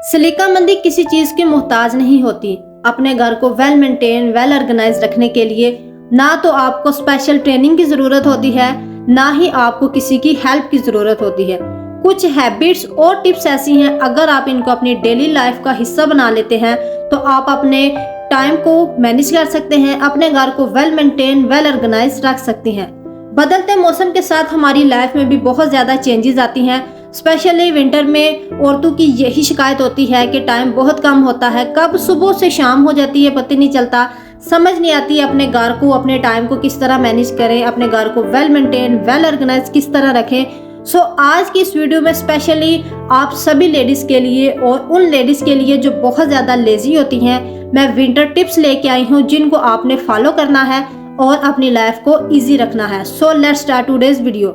सलीका मंदी किसी चीज की मोहताज नहीं होती। अपने घर को वेल मेंटेन, वेल ऑर्गेनाइज रखने के लिए ना तो आपको स्पेशल ट्रेनिंग की जरूरत होती है, ना ही आपको किसी की हेल्प की जरूरत होती है। कुछ हैबिट्स और टिप्स ऐसी हैं, अगर आप इनको अपनी डेली लाइफ का हिस्सा बना लेते हैं तो आप अपने टाइम को मैनेज कर सकते हैं, अपने घर को वेल मेंटेन, वेल ऑर्गेनाइज रख सकते हैं। बदलते मौसम के साथ हमारी लाइफ में भी बहुत ज़्यादा चेंजेस आती हैं। स्पेशली विंटर में औरतों की यही शिकायत होती है कि टाइम बहुत कम होता है, कब सुबह से शाम हो जाती है पता नहीं चलता, समझ नहीं आती अपने घर को, अपने टाइम को किस तरह मैनेज करें, अपने घर को वेल मेंटेन, वेल ऑर्गेनाइज किस तरह रखें। सो आज की इस वीडियो में स्पेशली आप सभी लेडीज़ के लिए और उन लेडीज़ के लिए जो बहुत ज़्यादा लेजी होती हैं, मैं विंटर टिप्स लेके आई हूँ जिनको आपने फॉलो करना है और अपनी लाइफ को ईजी रखना है। So let's start today's video.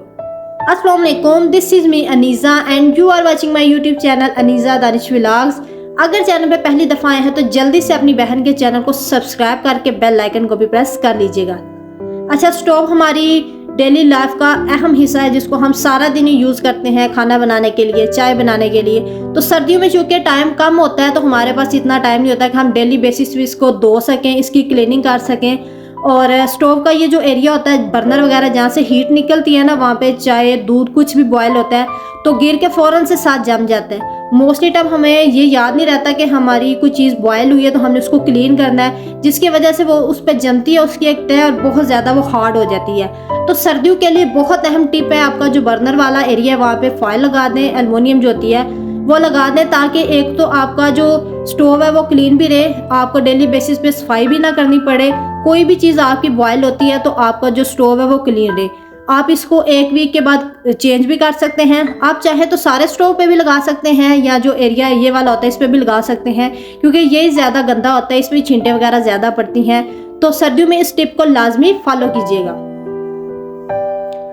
अस्सलाम वालेकुम, this is me Aneeza and you are watching my YouTube channel Aneeza Danish vlogs. अगर चैनल पे पहली दफ़ा आए हैं तो जल्दी से अपनी बहन के चैनल को सब्सक्राइब करके बेल आइकन को भी प्रेस कर लीजिएगा। अच्छा, स्टोव हमारी डेली लाइफ का अहम हिस्सा है जिसको हम सारा दिन ही यूज़ करते हैं खाना बनाने के लिए, चाय बनाने के लिए। तो सर्दियों में चूँकि टाइम कम होता है तो हमारे पास इतना टाइम नहीं होता कि हम डेली बेसिस पे इसको धो सकें, इसकी क्लीनिंग कर सकें। और स्टोव का ये जो एरिया होता है, बर्नर वगैरह जहाँ से हीट निकलती है ना, वहाँ पे चाय, दूध कुछ भी बॉयल होता है तो गिर के फ़ौरन से साथ जम जाता है। मोस्टली टाइम हमें ये याद नहीं रहता कि हमारी कोई चीज़ बॉयल हुई है तो हमने उसको क्लीन करना है, जिसकी वजह से वो उस पर जमती है, उसकी एक तह और बहुत ज़्यादा वो हार्ड हो जाती है। तो सर्दियों के लिए बहुत अहम टिप है, आपका जो बर्नर वाला एरिया है वहाँ पे फॉयल लगा दें, एल्युमिनियम जो होती है वो लगा दें, ताकि एक तो आपका जो स्टोव है वो क्लीन भी रहे, आपको डेली बेसिस पे सफाई भी ना करनी पड़े। कोई भी चीज़ आपकी बॉयल होती है तो आपका जो स्टोव है वो क्लीन रहे। आप इसको एक वीक के बाद चेंज भी कर सकते हैं। आप चाहे तो सारे स्टोव पे भी लगा सकते हैं, या जो एरिया ये वाला होता है इस पर भी लगा सकते हैं, क्योंकि ये ज़्यादा गंदा होता है, इसमें छींटे वगैरह ज़्यादा पड़ती हैं। तो सर्दियों में इस टिप को लाजमी फॉलो कीजिएगा।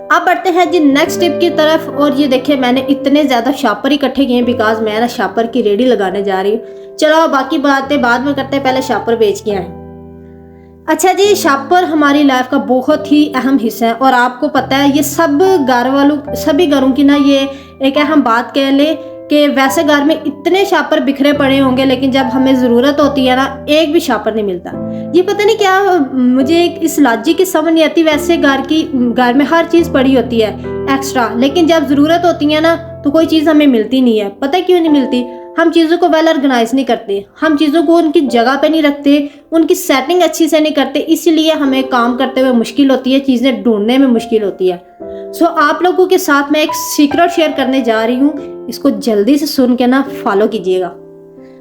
अब बढ़ते हैं जी नेक्स्ट टिप की तरफ। और ये देखिए, मैंने इतने ज़्यादा शापर इकट्ठे किए हैं बिकॉज मैं ना शापर की रेडी लगाने जा रही हूँ। चलो बाकी बातें बाद में करते हैं, पहले शापर बेच के आए। अच्छा जी, शापर हमारी लाइफ का बहुत ही अहम हिस्सा है और आपको पता है ये सब घर वालों, सभी घरों की ना ये एक अहम बात कह ले कि वैसे घर में इतने शापर बिखरे पड़े होंगे लेकिन जब हमें ज़रूरत होती है ना, एक भी शापर नहीं मिलता। ये पता नहीं क्या, मुझे इस लॉजिक की समझ नहीं आती। वैसे घर में हर चीज़ पड़ी होती है एक्स्ट्रा, लेकिन जब ज़रूरत होती है ना तो कोई चीज़ हमें मिलती नहीं है। पता क्यों नहीं मिलती? हम चीज़ों को वेल ऑर्गेनाइज नहीं करते, हम चीज़ों को उनकी जगह पे नहीं रखते, उनकी सेटिंग अच्छी से नहीं करते, इसलिए हमें काम करते हुए मुश्किल होती है, चीज़ें ढूंढने में मुश्किल होती है। सो आप लोगों के साथ मैं एक सीक्रेट शेयर करने जा रही हूँ, इसको जल्दी से सुन के ना फॉलो कीजिएगा।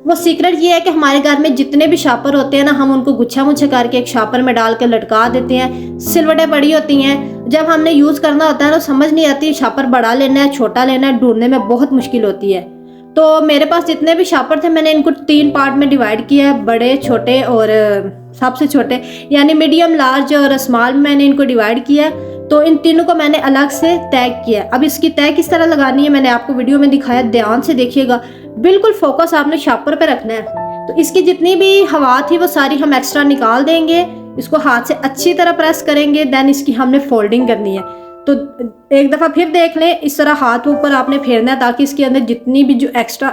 वो सीक्रेट ये है कि हमारे घर में जितने भी शापर होते हैं ना, हम उनको गुच्छा मुच्छा करके एक शापर में डाल के लटका देते हैं। सिलवटें पड़ी होती हैं, जब हमने यूज़ करना होता है ना समझ नहीं आती शापर बड़ा लेना है छोटा लेना है, ढूंढने में बहुत मुश्किल होती है। तो मेरे पास जितने भी शापर थे मैंने इनको 3 पार्ट में डिवाइड किया है, बड़े, छोटे और सबसे छोटे, यानी मीडियम, लार्ज और स्मॉल में मैंने इनको डिवाइड किया। तो इन तीनों को मैंने अलग से तय किया। अब इसकी तय किस तरह लगानी है मैंने आपको वीडियो में दिखाया, ध्यान से देखिएगा, बिल्कुल फोकस आपने शापर पे रखना है। तो इसकी जितनी भी हवा थी वो सारी हम एक्स्ट्रा निकाल देंगे, इसको हाथ से अच्छी तरह प्रेस करेंगे, देन इसकी हमने फोल्डिंग करनी है। तो एक दफ़ा फिर देख लें, इस तरह हाथ ऊपर आपने फेरना है ताकि इसके अंदर जितनी भी जो एक्स्ट्रा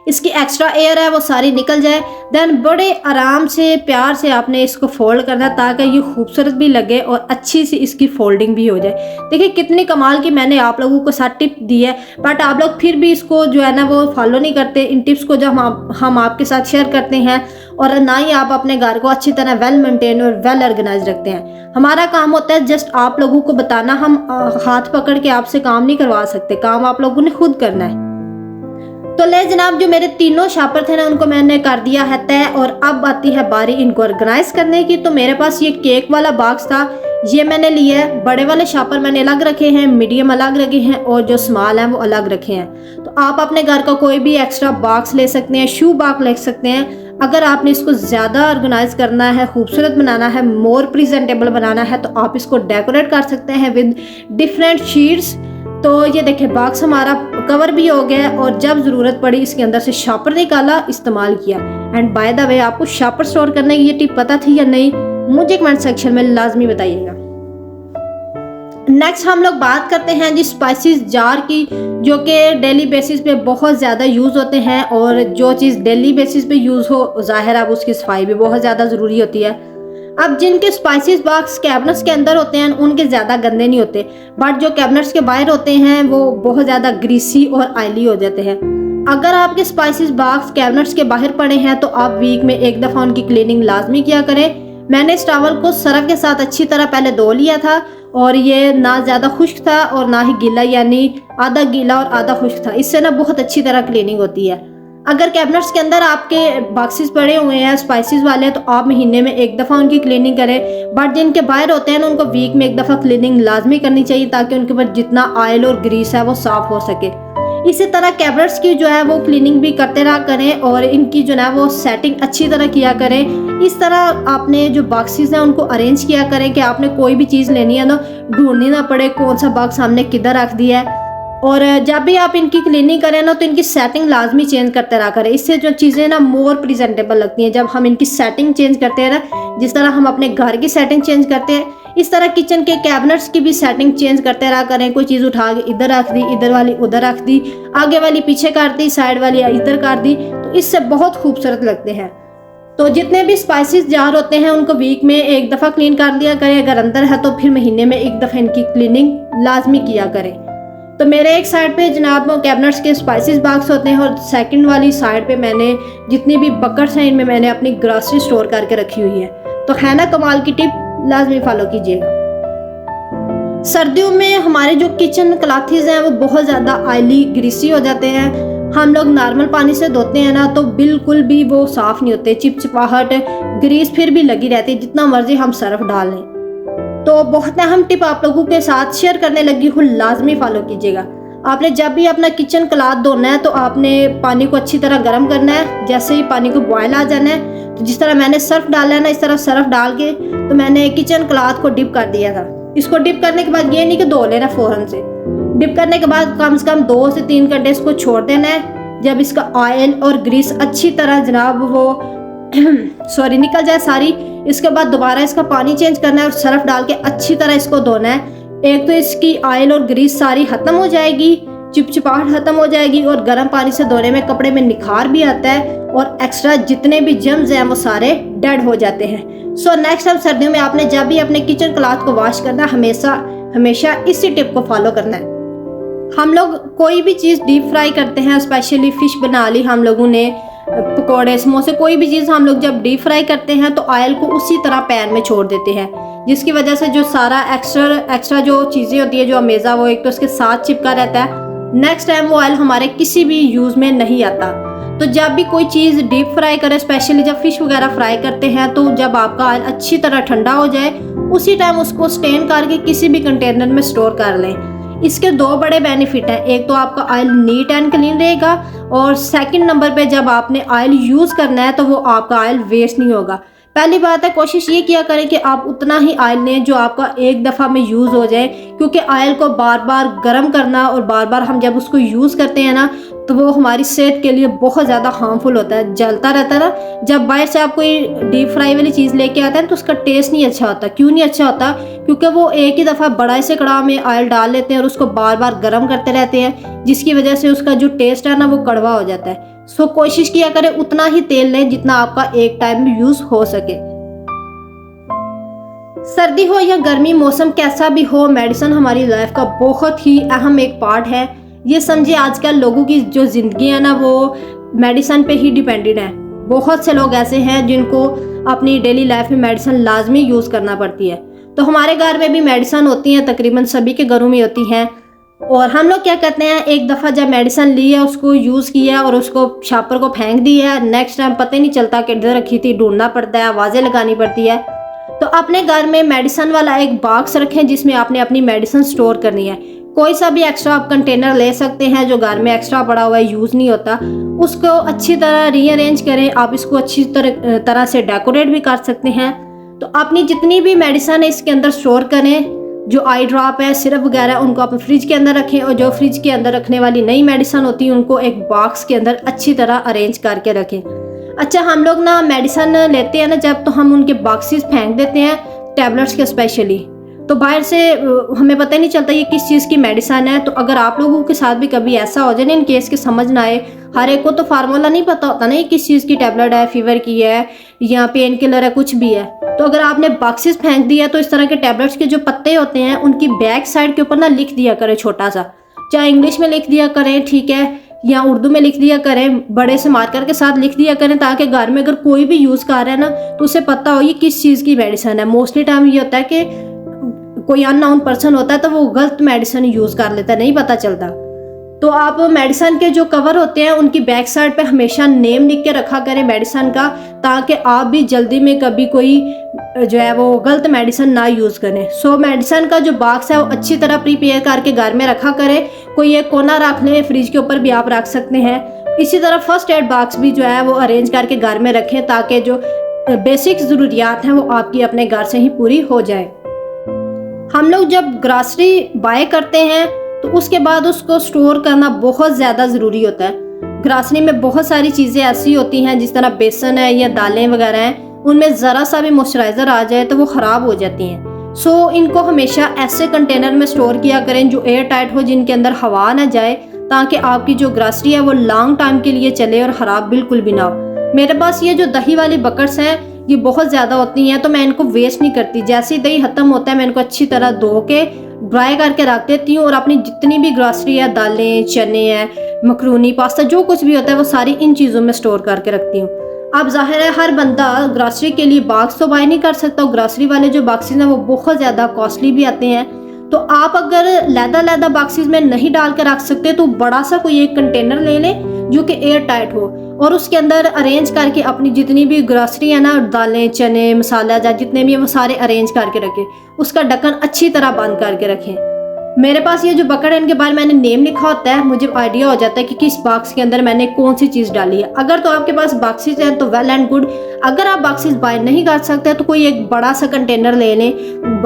इसकी एक्स्ट्रा एयर है वो सारी निकल जाए। देन बड़े आराम से प्यार से आपने इसको फोल्ड करना है ताकि ये खूबसूरत भी लगे और अच्छी सी इसकी फोल्डिंग भी हो जाए। देखिए कितनी कमाल की मैंने आप लोगों को साथ टिप दी है, बट आप लोग फिर भी इसको जो है ना वो फॉलो नहीं करते। इन टिप्स को जब हम आपके साथ शेयर करते हैं और ना ही आप अपने घर को अच्छी तरह वेल मेंटेन और वेल ऑर्गेनाइज रखते हैं। हमारा काम होता है जस्ट आप लोगों को बताना, हम हाथ पकड़ के आपसे काम नहीं करवा सकते, काम आप लोगों ने खुद करना है। तो ले जनाब, जो मेरे तीनों शापर थे ना उनको मैंने कर दिया है तय, और अब आती है बारी इनको ऑर्गेनाइज करने की। तो मेरे पास ये केक वाला बॉक्स था, ये मैंने लिया है। बड़े वाले शापर मैंने अलग रखे हैं, मीडियम अलग रखे हैं और जो स्मॉल हैं वो अलग रखे हैं। तो आप अपने घर का कोई भी एक्स्ट्रा बॉक्स ले सकते हैं, शू बॉक्स ले सकते हैं। अगर आपने इसको ज़्यादा ऑर्गेनाइज करना है, खूबसूरत बनाना है, मोर प्रेजेंटेबल बनाना है, तो आप इसको डेकोरेट कर सकते हैं विद डिफरेंट शीट्स। तो ये देखिए बॉक्स हमारा कवर भी हो गया और जब ज़रूरत पड़ी इसके अंदर से शापर निकाला, इस्तेमाल किया। एंड बाय द वे, आपको शापर स्टोर करने की ये टिप पता थी या नहीं, मुझे कमेंट सेक्शन में लाजमी बताइएगा। नेक्स्ट हम लोग बात करते हैं जी स्पाइसेस जार की, जो कि डेली बेसिस पे बहुत ज़्यादा यूज़ होते हैं, और जो चीज़ डेली बेसिस पे यूज़ हो ज़ाहिर है अब उसकी सफाई भी बहुत ज़्यादा ज़रूरी होती है। अब जिनके स्पाइसेस बॉक्स कैबिनेट्स के अंदर होते हैं उनके ज़्यादा गंदे नहीं होते, बट जो कैबिनेट्स के बाहर होते हैं वो बहुत ज़्यादा ग्रीसी और ऑयली हो जाते हैं। अगर आपके स्पाइसेस बॉक्स कैबिनेट्स के बाहर पड़े हैं तो आप वीक में एक दफ़ा उनकी क्लीनिंग लाजमी किया करें। मैंने इस टॉवल को सर्फ के साथ अच्छी तरह पहले धो लिया था, और ये ना ज़्यादा खुश्क था और ना ही गीला, यानी आधा गीला और आधा खुश्क था। इससे ना बहुत अच्छी तरह क्लीनिंग होती है। अगर कैबिनेट्स के अंदर आपके बॉक्सेस पड़े हुए हैं स्पाइसेस वाले तो आप महीने में एक दफ़ा उनकी क्लीनिंग करें, बट जिनके बाहर होते हैं ना उनको वीक में एक दफ़ा क्लीनिंग लाजमी करनी चाहिए, ताकि उनके ऊपर जितना ऑयल और ग्रीस है वो साफ़ हो सके। इसी तरह कैबिनेट्स की जो है वो क्लीनिंग भी करते रहा करें, और इनकी जो है वो सेटिंग अच्छी तरह किया करें। इस तरह आपने जो बॉक्सेस हैं उनको अरेंज किया करें कि आपने कोई भी चीज़ लेनी है ना ढूंढनी ना पड़े कौन सा बॉक्स हमने किधर रख दिया है। और जब भी आप इनकी क्लीनिंग करें ना तो इनकी सेटिंग लाजमी चेंज करते रहा करें। इससे जो चीज़ें ना मोर प्रेजेंटेबल लगती हैं जब हम इनकी सेटिंग चेंज करते हैं ना, जिस तरह हम अपने घर की सेटिंग चेंज करते हैं इस तरह किचन के कैबिनेट्स की भी सेटिंग चेंज करते रहा करें। कोई चीज़ उठा के इधर रख दी, इधर वाली उधर रख दी, आगे वाली पीछे कर दी, साइड वाली इधर कर दी, तो इससे बहुत खूबसूरत लगते हैं। तो जितने भी स्पाइसेस जार होते हैं उनको वीक में एक दफ़ा क्लीन कर दिया करें, अगर अंदर है तो फिर महीने में एक दफ़ा इनकी क्लीनिंग लाजमी किया करें। तो मेरे एक साइड पे जनाब कैबिनेट्स के स्पाइसेस बॉक्स होते हैं, और सेकंड वाली साइड पे मैंने जितनी भी बकेट्स हैं इनमें मैंने अपनी ग्रॉसरी स्टोर करके रखी हुई है। तो है ना कमाल की टिप, लाजमी फॉलो कीजिएगा। सर्दियों में हमारे जो किचन क्लॉथ्स हैं वो बहुत ज़्यादा ऑयली ग्रीसी हो जाते हैं। हम लोग नॉर्मल पानी से धोते हैं ना तो बिल्कुल भी वो साफ़ नहीं होते, चिपचिपाहट ग्रीस फिर भी लगी रहती है जितना मर्जी हम सर्फ डाल लें। तो बहुत अहम टिप आप लोगों के साथ शेयर करने लगी हूँ, लाजमी फॉलो कीजिएगा। आपने जब भी अपना किचन क्लॉथ धोना है तो आपने पानी को अच्छी तरह गर्म करना है। जैसे ही पानी को बॉयल आ जाना है तो जिस तरह मैंने सर्फ डाला है ना इस तरह सर्फ डाल के तो मैंने किचन क्लॉथ को डिप कर दिया था। इसको डिप करने के बाद ये नहीं कि धो लेना फ़ौरन से, डिप करने के बाद कम से कम 2 से 3 घंटे इसको छोड़ देना है। जब इसका ऑयल और ग्रीस अच्छी तरह जनाब वो निकल जाए सारी, इसके बाद दोबारा इसका पानी चेंज करना है और सर्फ डाल के अच्छी तरह इसको धोना है। एक तो इसकी ऑयल और ग्रीस सारी ख़त्म हो जाएगी, चिपचिपाहट ख़त्म हो जाएगी, और गर्म पानी से धोने में कपड़े में निखार भी आता है, और एक्स्ट्रा जितने भी जर्म्स हैं वो सारे डेड हो जाते हैं। सो नेक्स्ट टाइम सर्दियों में आपने जब भी अपने किचन क्लॉथ को वॉश करना हमेशा इसी टिप को फॉलो करना है। हम लोग कोई भी चीज़ डीप फ्राई करते हैं, स्पेशली फ़िश बना ली हम लोगों ने, पकौड़े समोसे कोई भी चीज़ हम लोग जब डीप फ्राई करते हैं तो ऑयल को उसी तरह पैन में छोड़ देते हैं, जिसकी वजह से जो सारा एक्स्ट्रा जो चीज़ें होती है जो अमेज़ा वो एक तो उसके साथ चिपका रहता है। नेक्स्ट टाइम वो ऑयल हमारे किसी भी यूज़ में नहीं आता। तो जब भी कोई चीज़ डीप फ्राई करें, स्पेशली जब फ़िश वगैरह फ्राई करते हैं, तो जब आपका ऑयल अच्छी तरह ठंडा हो जाए उसी टाइम उसको स्टेन करके किसी भी कंटेनर में स्टोर कर लें। इसके 2 बड़े बेनिफिट हैं, एक तो आपका ऑयल नीट एंड क्लीन रहेगा, और सेकंड नंबर पे जब आपने ऑयल यूज़ करना है तो वो आपका ऑयल वेस्ट नहीं होगा। पहली बात है कोशिश ये किया करें कि आप उतना ही ऑयल लें जो आपका एक दफ़ा में यूज़ हो जाए, क्योंकि ऑयल को बार बार गर्म करना और बार बार हम जब उसको यूज़ करते हैं ना तो वो हमारी सेहत के लिए बहुत ज़्यादा हार्मफुल होता है, जलता रहता है ना। जब बाहर से आप कोई डीप फ्राई वाली चीज़ लेके आते हैं तो उसका टेस्ट नहीं अच्छा होता। क्यों नहीं अच्छा होता? क्योंकि वो एक ही दफ़ा बड़ा से कड़ाह में ऑयल डाल लेते हैं और उसको बार बार गर्म करते रहते हैं, जिसकी वजह से उसका जो टेस्ट है ना वो कड़वा हो जाता है। सो कोशिश किया करें उतना ही तेल लें जितना आपका एक टाइम में यूज़ हो सके। सर्दी हो या गर्मी, मौसम कैसा भी हो, मेडिसिन हमारी लाइफ का बहुत ही अहम एक पार्ट है। ये समझिए आजकल लोगों की जो ज़िंदगी है ना वो मेडिसिन पे ही डिपेंडेड है। बहुत से लोग ऐसे हैं जिनको अपनी डेली लाइफ में मेडिसिन लाजमी यूज़ करना पड़ती है। तो हमारे घर में भी मेडिसिन होती हैं, तकरीबन सभी के घरों में होती हैं। और हम लोग क्या करते हैं, एक दफ़ा जब मेडिसिन ली है उसको यूज़ किया और उसको शापर को फेंक दिया है, नेक्स्ट टाइम पता ही नहीं चलता कि इधर रखी थी, ढूंढना पड़ता है, आवाज़ें लगानी पड़ती है। तो अपने घर में मेडिसिन वाला एक बॉक्स रखें जिसमें आपने अपनी मेडिसिन स्टोर करनी है। कोई सा भी एक्स्ट्रा आप कंटेनर ले सकते हैं जो घर में एक्स्ट्रा पड़ा हुआ है, यूज़ नहीं होता, उसको अच्छी तरह रीअरेंज करें। आप इसको अच्छी तरह से डेकोरेट भी कर सकते हैं। तो अपनी जितनी भी मेडिसिन है इसके अंदर स्टोर करें। जो आई ड्रॉप है, सिरप वगैरह, उनको आप फ्रिज के अंदर रखें, और जो फ्रिज के अंदर रखने वाली नई मेडिसिन होती है उनको एक बॉक्स के अंदर अच्छी तरह अरेंज करके रखें। अच्छा, हम लोग ना मेडिसिन लेते हैं ना जब, तो हम उनके बॉक्सेस फेंक देते हैं, टैबलेट्स के स्पेशली। तो बाहर से हमें पता ही नहीं चलता ये किस चीज़ की मेडिसिन है। तो अगर आप लोगों के साथ भी कभी ऐसा हो जाए ना, इन केस के समझ ना आए, हर एक को तो फार्मूला नहीं पता होता ना ये किस चीज़ की टैबलेट है, फीवर की है या पेन किलर है, कुछ भी है। तो अगर आपने बॉक्सेस फेंक दिया तो इस तरह के टैबलेट्स के जो पत्ते होते हैं उनकी बैक साइड के ऊपर ना लिख दिया करें छोटा सा, चाहे इंग्लिश में लिख दिया करें, ठीक है, या उर्दू में लिख दिया करें, बड़े से मार्कर के साथ लिख दिया करें, ताकि घर में अगर कोई भी यूज़ कर रहा है ना तो उसे पता हो ये किस चीज़ की मेडिसिन है। मोस्टली टाइम ये होता है कि कोई अननोन पर्सन होता है तो वो गलत मेडिसिन यूज़ कर लेता है, नहीं पता चलता। तो आप मेडिसिन के जो कवर होते हैं उनकी बैक साइड पे हमेशा नेम लिख के रखा करें मेडिसिन का, ताकि आप भी जल्दी में कभी कोई जो है वो गलत मेडिसिन ना यूज़ करें। सो मेडिसिन का जो बॉक्स है वो अच्छी तरह प्रिपेयर करके घर में रखा करें। कोई एक कोना रख लें, फ्रिज के ऊपर भी आप रख सकते हैं। इसी तरह फर्स्ट एड बॉक्स भी जो है वो अरेंज करके घर में रखें, ताकि जो बेसिक ज़रूरियात हैं वो आपकी अपने घर से ही पूरी हो जाए। हम लोग जब ग्रॉसरी बाय करते हैं तो उसके बाद उसको स्टोर करना बहुत ज़्यादा ज़रूरी होता है। ग्रॉसरी में बहुत सारी चीज़ें ऐसी होती हैं, जिस तरह बेसन है या दालें वगैरह हैं, उनमें ज़रा सा भी मॉइस्चराइज़र आ जाए तो वो ख़राब हो जाती हैं। सो इनको हमेशा ऐसे कंटेनर में स्टोर किया करें जो एयर टाइट हो, जिनके अंदर हवा ना जाए, ताकि आपकी जो ग्रॉसरी है वो लॉन्ग टाइम के लिए चले और ख़राब बिल्कुल भी ना हो। मेरे पास ये जो दही वाली बकेट्स हैं ये बहुत ज़्यादा होती हैं, तो मैं इनको वेस्ट नहीं करती। जैसे ही दही ख़त्म होता है मैं इनको अच्छी तरह धो के ड्राई करके रख देती हूँ, और अपनी जितनी भी ग्रॉसरी है, दालें, चने हैं, मकरूनी, पास्ता, जो कुछ भी होता है वो सारी इन चीज़ों में स्टोर करके रखती हूँ। अब जाहिर है हर बंदा ग्रॉसरी के लिए बॉक्स तो बाय नहीं कर सकता। ग्रॉसरी वाले जो बॉक्सेस हैं वो बहुत ज़्यादा कॉस्टली भी आते हैं। तो आप अगर लैदा बॉक्सेस में नहीं डाल के रख सकते तो बड़ा सा कोई एक कंटेनर ले लें जो कि एयर टाइट हो, और उसके अंदर अरेंज करके अपनी जितनी भी ग्रॉसरी है ना, दालें, चने, मसाला जा जितने भी हैं वो सारे अरेंज करके रखें। उसका ढक्कन अच्छी तरह बंद करके रखें। मेरे पास ये जो बकेट है इनके बारे में मैंने नेम लिखा होता है, मुझे आइडिया हो जाता है कि किस बॉक्स के अंदर मैंने कौन सी चीज़ डाली है। अगर तो आपके पास बॉक्सेस हैं तो वेल एंड गुड। अगर आप बॉक्सेस बाय नहीं कर सकते तो कोई एक बड़ा सा कंटेनर ले लें।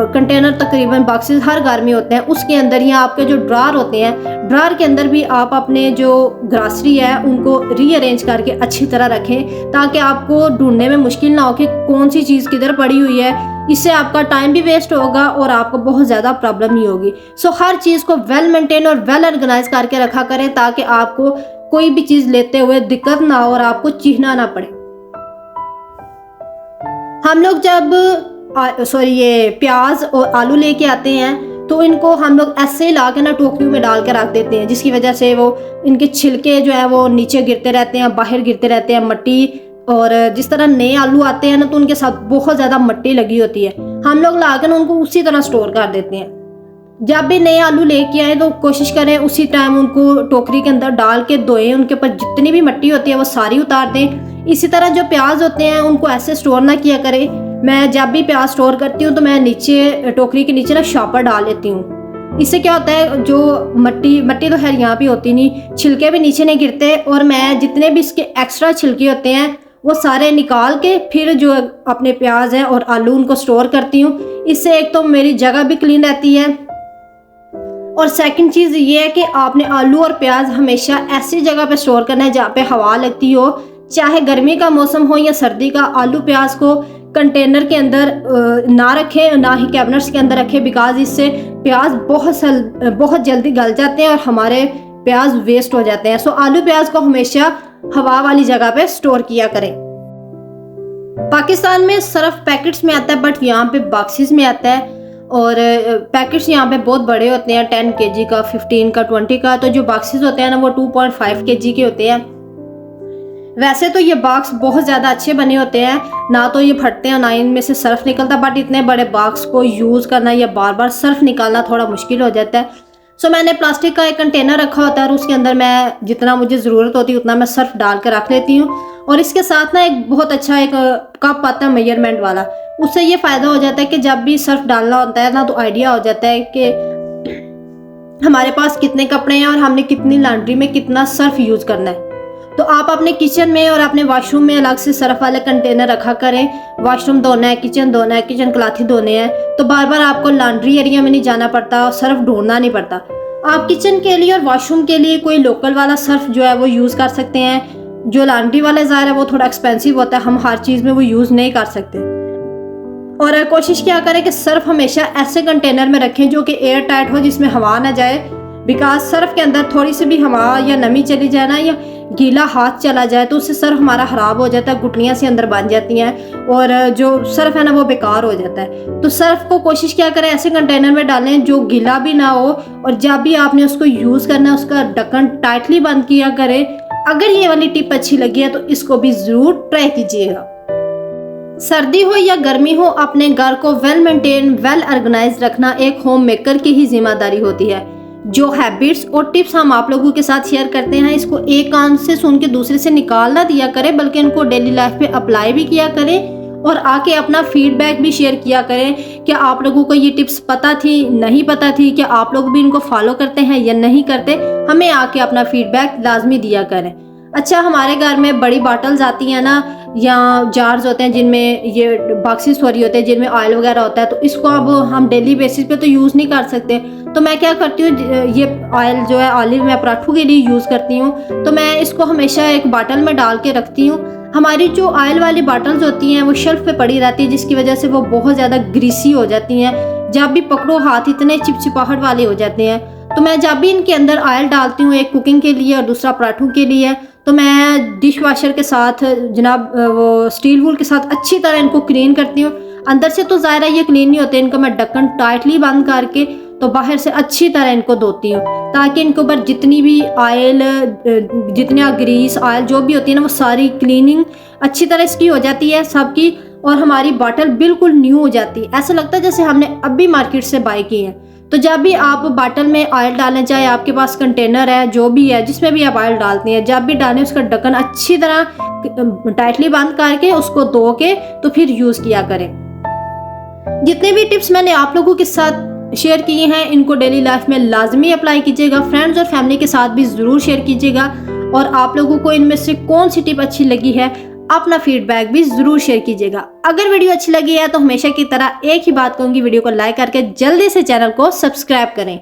कंटेनर तकरीबन बॉक्सेस हर घर में होते हैं, उसके अंदर या आपके जो ड्रार होते हैं, ड्रार के अंदर भी आप अपने जो ग्रॉसरी है उनको रीअरेंज करके अच्छी तरह रखें, ताकि आपको ढूंढने में मुश्किल ना हो कि कौन सी चीज़ किधर पड़ी हुई है। इससे आपका टाइम भी वेस्ट होगा और आपको बहुत ज़्यादा प्रॉब्लम नहीं होगी। सो हर चीज़ को वेल मेंटेन और वेल ऑर्गेनाइज करके रखा करें, ताकि आपको कोई भी चीज़ लेते हुए दिक्कत ना हो और आपको चीखना ना पड़े। हम लोग जब ये प्याज और आलू लेके आते हैं तो इनको हम लोग ऐसे ला के ना टोकरियों में डाल के रख देते हैं, जिसकी वजह से वो इनके छिलके जो है वो नीचे गिरते रहते हैं, बाहर गिरते रहते हैं, मट्टी। और जिस तरह नए आलू आते हैं ना तो उनके साथ बहुत ज़्यादा मिट्टी लगी होती है। हम लोग लाकर उनको उसी तरह स्टोर कर देते हैं। जब भी नए आलू लेके आए तो कोशिश करें उसी टाइम उनको टोकरी के अंदर डाल के धोएं, उनके ऊपर जितनी भी मिट्टी होती है वो सारी उतार दें। इसी तरह जो प्याज होते हैं उनको ऐसे स्टोर ना किया करें। मैं जब भी प्याज स्टोर करती हूँ तो मैं नीचे टोकरी के नीचे ना शॉपर डाल लेती हूँ। इससे क्या होता है, जो मट्टी तो खैर यहाँ पे होती नहीं, छिलके भी नीचे नहीं गिरते, और मैं जितने भी इसके एक्स्ट्रा छिलके होते हैं वो सारे निकाल के फिर जो अपने प्याज है और आलू उनको स्टोर करती हूँ। इससे एक तो मेरी जगह भी क्लीन रहती है, और सेकंड चीज़ ये है कि आपने आलू और प्याज हमेशा ऐसी जगह पे स्टोर करना है जहाँ पे हवा लगती हो, चाहे गर्मी का मौसम हो या सर्दी का। आलू प्याज को कंटेनर के अंदर ना रखें, ना ही कैबिनेट्स के अंदर रखें, बिकॉज इससे प्याज बहुत जल्दी गल जाते हैं और हमारे प्याज वेस्ट हो जाते हैं। सो आलू प्याज को हमेशा हवा वाली जगह पे स्टोर किया करें। पाकिस्तान में सिर्फ पैकेट्स में आता है, बट यहाँ पे बॉक्सेस में आता है, और पैकेट्स यहाँ पे बहुत बड़े होते हैं, 10 kg का, 15 का, 20 का। तो जो बॉक्सेस होते हैं ना वो 2.5 kg के होते हैं। वैसे तो ये बॉक्स बहुत ज़्यादा अच्छे बने होते हैं, ना तो ये फटते हैं ना इनमें से सर्फ निकलता, बट इतने बड़े बॉक्स को यूज़ करना या बार बार सर्फ निकालना थोड़ा मुश्किल हो जाता है। सो मैंने प्लास्टिक का एक कंटेनर रखा होता है और उसके अंदर मैं जितना मुझे ज़रूरत होती है उतना मैं सर्फ डाल कर रख लेती हूँ। और इसके साथ ना एक बहुत अच्छा एक कप आता है मेजरमेंट वाला, उससे ये फ़ायदा हो जाता है कि जब भी सर्फ डालना होता है ना तो आइडिया हो जाता है कि हमारे पास कितने कपड़े हैं और हमने कितनी लॉन्ड्री में कितना सर्फ यूज़ करना है। तो आप अपने किचन में और अपने वॉशरूम में अलग से सर्फ वाले कंटेनर रखा करें। वॉशरूम धोना है, किचन क्लॉथ धोने हैं, तो बार बार आपको लॉन्ड्री एरिया में नहीं जाना पड़ता और सर्फ ढूंढना नहीं पड़ता। आप किचन के लिए और वॉशरूम के लिए कोई लोकल वाला सर्फ जो है वो यूज़ कर सकते हैं। जो लॉन्ड्री वाला ज़ाहिर है वो थोड़ा एक्सपेंसिव होता है, हम हर चीज़ में वो यूज़ नहीं कर सकते। और कोशिश क्या करें कि सर्फ हमेशा ऐसे कंटेनर में रखें जो कि एयर टाइट हो, जिसमें हवा ना जाए। बिकॉज सर्फ के अंदर थोड़ी सी भी हवा या नमी चली जाए ना, या गीला हाथ चला जाए तो उससे सर्फ हमारा ख़राब हो जाता है, गुठलियाँ सी अंदर बन जाती हैं और जो सर्फ है ना वो बेकार हो जाता है। तो सर्फ को कोशिश क्या करें ऐसे कंटेनर में डालें जो गीला भी ना हो, और जब भी आपने उसको यूज़ करना है उसका ढक्कन टाइटली बंद किया करें। अगर ये वाली टिप अच्छी लगी है तो इसको भी ज़रूर ट्राई कीजिएगा। सर्दी हो या गर्मी हो, अपने घर को वेल मेंटेन, वेल ऑर्गेनाइज रखना एक होम मेकर की ही जिम्मेदारी होती है। जो हैबिट्स और टिप्स हम आप लोगों के साथ शेयर करते हैं, इसको एक कान से सुन के दूसरे से निकाल ना दिया करें, बल्कि इनको डेली लाइफ पे अप्लाई भी किया करें और आके अपना फीडबैक भी शेयर किया करें। क्या आप लोगों को ये टिप्स पता थी, नहीं पता थी, क्या आप लोग भी इनको फॉलो करते हैं या नहीं करते? हमें आके अपना फीडबैक लाजमी दिया करें। अच्छा, हमारे घर में बड़ी बॉटल्स आती हैं ना, या जार्स होते हैं जिनमें ये बॉक्सेस हो रही होते हैं जिनमें ऑयल वगैरह होता है, तो इसको अब हम डेली बेसिस पे तो यूज़ नहीं कर सकते। तो मैं क्या करती हूँ, ये ऑयल जो है ऑलिव मैं पराठों के लिए यूज़ करती हूँ, तो मैं इसको हमेशा एक बॉटल में डाल के रखती हूँ। हमारी जो ऑयल वाली बॉटल्स होती हैं वो शेल्फ पे पड़ी रहती है, जिसकी वजह से वो बहुत ज़्यादा ग्रीसी हो जाती हैं। जब भी पकड़ो हाथ इतने चिपचिपाहट वाले हो जाते हैं। तो मैं जब भी इनके अंदर ऑयल डालती हूँ, एक कुकिंग के लिए और दूसरा पराठों के लिए, तो मैं डिश वॉशर के साथ जनाब वो स्टील वूल के साथ अच्छी तरह इनको क्लीन करती हूँ। अंदर से तो ज़ाहिर है ये क्लीन नहीं होते, इनको मैं ढक्कन टाइटली बंद करके तो बाहर से अच्छी तरह इनको धोती हूँ, ताकि इनके ऊपर जितनी भी ऑयल, जितना ग्रीस ऑयल जो भी होती है ना, वो सारी क्लीनिंग अच्छी तरह इसकी हो जाती है सबकी, और हमारी बॉटल बिल्कुल न्यू हो जाती है। ऐसा लगता है जैसे हमने अभी मार्केट से बाय की है। तो जब भी आप बॉटल में ऑयल डालें, चाहे आपके पास कंटेनर है जो भी है जिसमें भी आप ऑयल डालते हैं, जब भी डालें उसका ढक्कन अच्छी तरह टाइटली बंद करके उसको धो के तो फिर यूज़ किया करें। जितने भी टिप्स मैंने आप लोगों के साथ शेयर किए हैं, इनको डेली लाइफ में लाजमी अप्लाई कीजिएगा। फ्रेंड्स और फैमिली के साथ भी ज़रूर शेयर कीजिएगा। और आप लोगों को इनमें से कौन सी टिप अच्छी लगी है, अपना फीडबैक भी ज़रूर शेयर कीजिएगा। अगर वीडियो अच्छी लगी है तो हमेशा की तरह एक ही बात कहूँगी, वीडियो को लाइक करके जल्दी से चैनल को सब्सक्राइब करें।